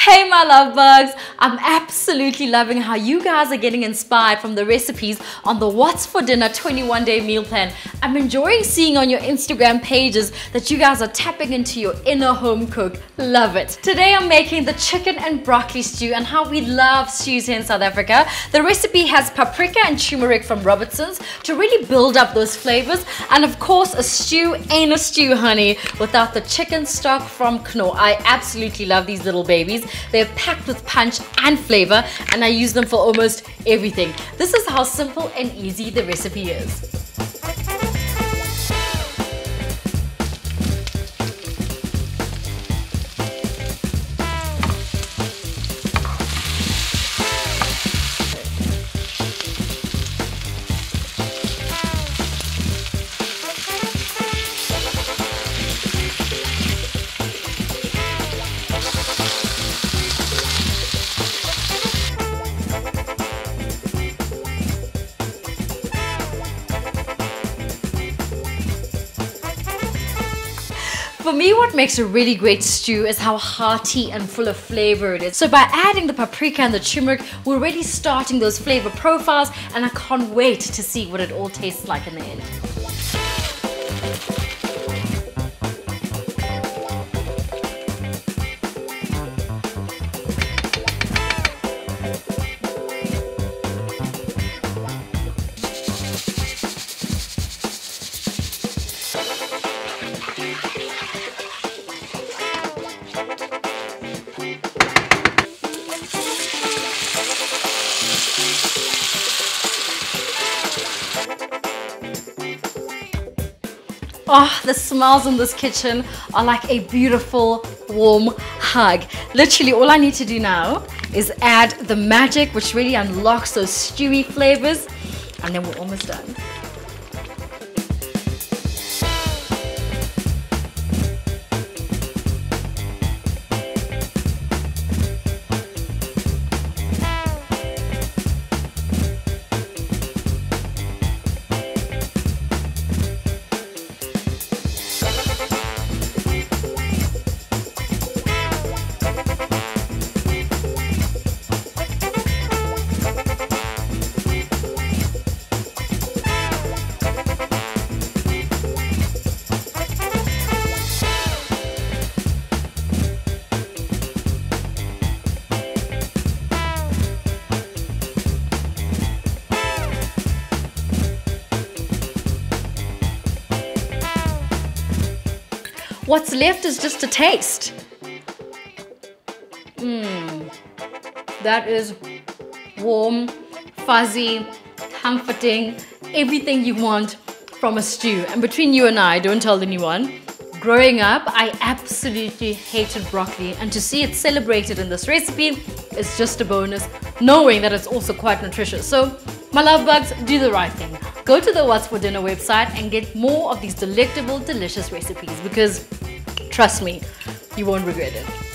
Hey my love bugs, I'm absolutely loving how you guys are getting inspired from the recipes on the What's for Dinner 21-day meal plan. I'm enjoying seeing on your Instagram pages that you guys are tapping into your inner home cook. Love it. Today I'm making the chicken and broccoli stew, and how we love stews here in South Africa. The recipe has paprika and turmeric from Robertsons to really build up those flavors, and of course a stew ain't a stew, honey, without the chicken stock from Knorr. I absolutely love these little babies. They're packed with punch and flavor, and I use them for almost everything. This is how simple and easy the recipe is. For me, what makes a really great stew is how hearty and full of flavor it is. So by adding the paprika and the turmeric, we're already starting those flavor profiles, and I can't wait to see what it all tastes like in the end. Oh, the smells in this kitchen are like a beautiful, warm hug. Literally, all I need to do now is add the magic, which really unlocks those stewy flavors, and then we're almost done. What's left is just a taste. That is warm, fuzzy, comforting, everything you want from a stew. And between you and I, don't tell anyone, growing up, I absolutely hated broccoli, and to see it celebrated in this recipe is just a bonus, knowing that it's also quite nutritious. So, my love bugs, do the right thing. Go to the What's for Dinner website and get more of these delectable, delicious recipes, because trust me, you won't regret it.